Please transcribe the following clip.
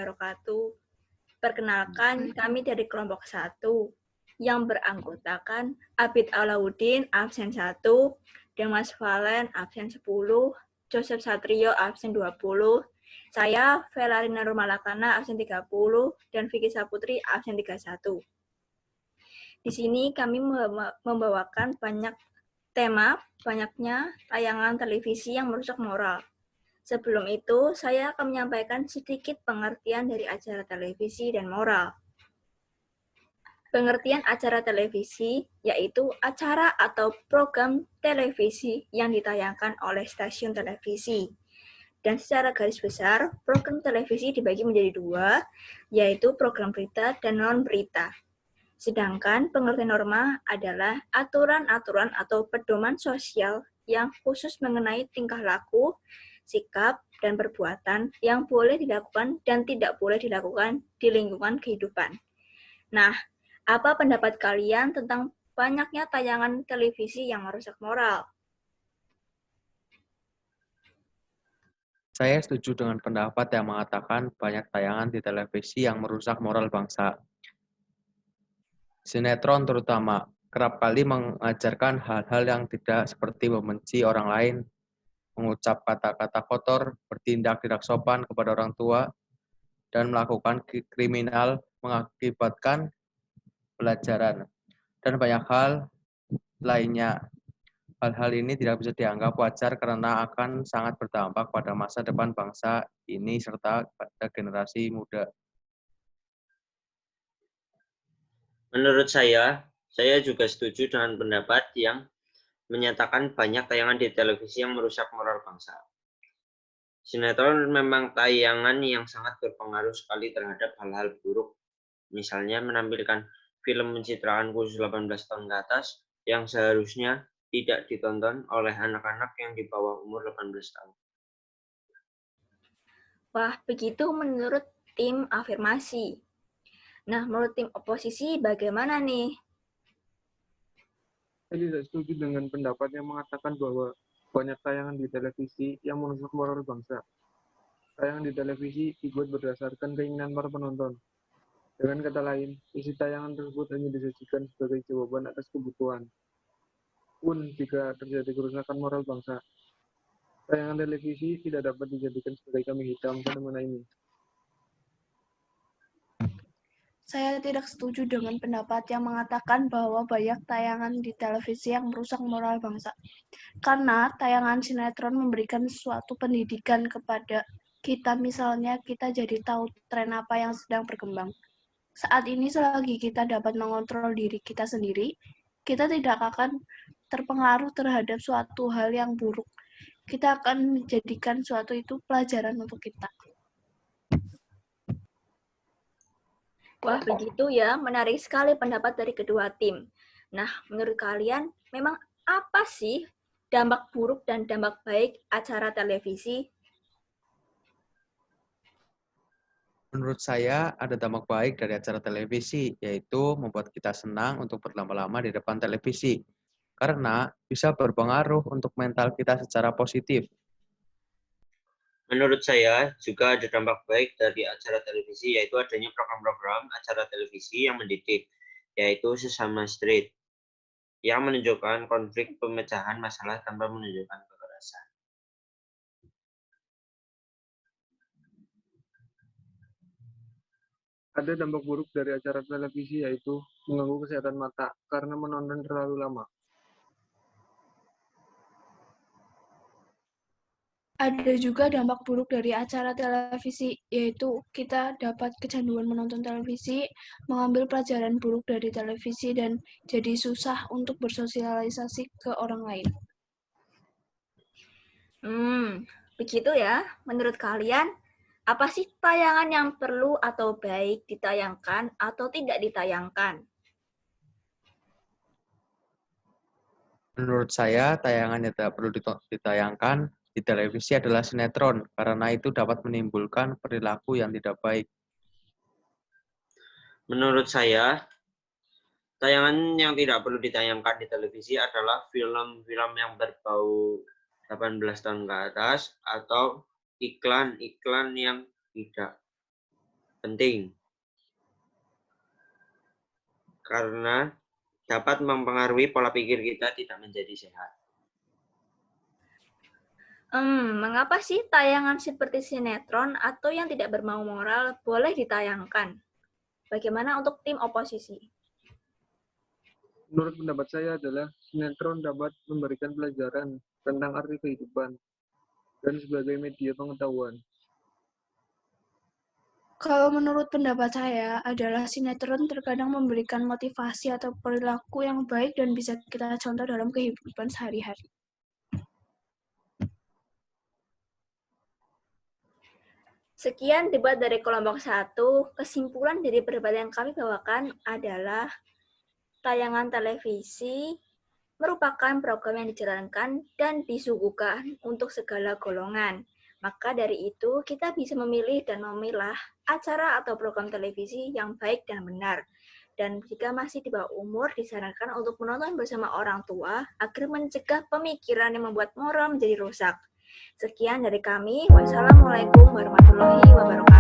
wabarakatuh. Perkenalkan, kami dari kelompok 1 yang beranggotakan Abid Alauddin absen 1, Dimas Valen absen 10, Joseph Satrio absen 20, saya Velarina Rumalakana absen 30, dan Vicky Saputri absen 31. Di sini kami membawakan banyaknya tayangan televisi yang merusak moral. Sebelum itu, saya akan menyampaikan sedikit pengertian dari acara televisi dan moral. Pengertian acara televisi yaitu acara atau program televisi yang ditayangkan oleh stasiun televisi. Dan secara garis besar, program televisi dibagi menjadi 2, yaitu program berita dan non-berita. Sedangkan pengertian norma adalah aturan-aturan atau pedoman sosial yang khusus mengenai tingkah laku, sikap, dan perbuatan yang boleh dilakukan dan tidak boleh dilakukan di lingkungan kehidupan. Nah, apa pendapat kalian tentang banyaknya tayangan televisi yang merusak moral? Saya setuju dengan pendapat yang mengatakan banyak tayangan di televisi yang merusak moral bangsa. Sinetron terutama kerap kali mengajarkan hal-hal yang tidak seperti membenci orang lain, mengucap kata-kata kotor, bertindak tidak sopan kepada orang tua, dan melakukan kriminal mengakibatkan pelajaran, dan banyak hal lainnya. Hal-hal ini tidak bisa dianggap wajar karena akan sangat berdampak pada masa depan bangsa ini serta pada generasi muda. Menurut saya juga setuju dengan pendapat yang menyatakan banyak tayangan di televisi yang merusak moral bangsa. Sinetron memang tayangan yang sangat berpengaruh sekali terhadap hal-hal buruk. Misalnya menampilkan film mencitrakan khusus 18 tahun ke atas yang seharusnya tidak ditonton oleh anak-anak yang di bawah umur 18 tahun. Wah, begitu menurut tim afirmasi. Nah, menurut tim oposisi bagaimana nih? Saya tidak setuju dengan pendapat yang mengatakan bahwa banyak tayangan di televisi yang merusak moral bangsa. Tayangan di televisi dibuat berdasarkan keinginan para penonton. Dengan kata lain, isi tayangan tersebut hanya disajikan sebagai jawaban atas kebutuhan. Pun jika terjadi kerusakan moral bangsa, tayangan televisi tidak dapat dijadikan sebagai kambing hitam fenomena ini. Saya tidak setuju dengan pendapat yang mengatakan bahwa banyak tayangan di televisi yang merusak moral bangsa. Karena tayangan sinetron memberikan suatu pendidikan kepada kita, misalnya kita jadi tahu tren apa yang sedang berkembang. Saat ini selagi kita dapat mengontrol diri kita sendiri, kita tidak akan terpengaruh terhadap suatu hal yang buruk. Kita akan menjadikan suatu itu pelajaran untuk kita. Wah, begitu ya. Menarik sekali pendapat dari kedua tim. Nah, menurut kalian, memang apa sih dampak buruk dan dampak baik acara televisi? Menurut saya, ada dampak baik dari acara televisi, yaitu membuat kita senang untuk berlama-lama di depan televisi, karena bisa berpengaruh untuk mental kita secara positif. Menurut saya juga ada dampak baik dari acara televisi, yaitu adanya program-program acara televisi yang mendidik, yaitu Sesama Street, yang menunjukkan konflik pemecahan masalah tanpa menunjukkan kekerasan. Ada dampak buruk dari acara televisi yaitu mengganggu kesehatan mata karena menonton terlalu lama. Ada juga dampak buruk dari acara televisi, yaitu kita dapat kecanduan menonton televisi, mengambil pelajaran buruk dari televisi, dan jadi susah untuk bersosialisasi ke orang lain. Begitu ya. Menurut kalian, apa sih tayangan yang perlu atau baik ditayangkan atau tidak ditayangkan? Menurut saya, tayangan yang tidak perlu ditayangkan di televisi adalah sinetron, karena itu dapat menimbulkan perilaku yang tidak baik. Menurut saya, tayangan yang tidak perlu ditayangkan di televisi adalah film-film yang berbau 18 tahun ke atas atau iklan-iklan yang tidak penting karena dapat mempengaruhi pola pikir kita tidak menjadi sehat. Mengapa sih tayangan seperti sinetron atau yang tidak berbau moral boleh ditayangkan? Bagaimana untuk tim oposisi? Menurut pendapat saya adalah sinetron dapat memberikan pelajaran tentang arti kehidupan dan sebagai media pengetahuan. Kalau menurut pendapat saya adalah sinetron terkadang memberikan motivasi atau perilaku yang baik dan bisa kita contoh dalam kehidupan sehari-hari. Sekian debat dari kelompok 1. Kesimpulan dari perdebatan yang kami bawakan adalah tayangan televisi merupakan program yang dijalankan dan disuguhkan untuk segala golongan. Maka dari itu, kita bisa memilih dan memilah acara atau program televisi yang baik dan benar. Dan jika masih di bawah umur, disarankan untuk menonton bersama orang tua agar mencegah pemikiran yang membuat moral menjadi rusak. Sekian dari kami. Wassalamualaikum warahmatullahi wabarakatuh.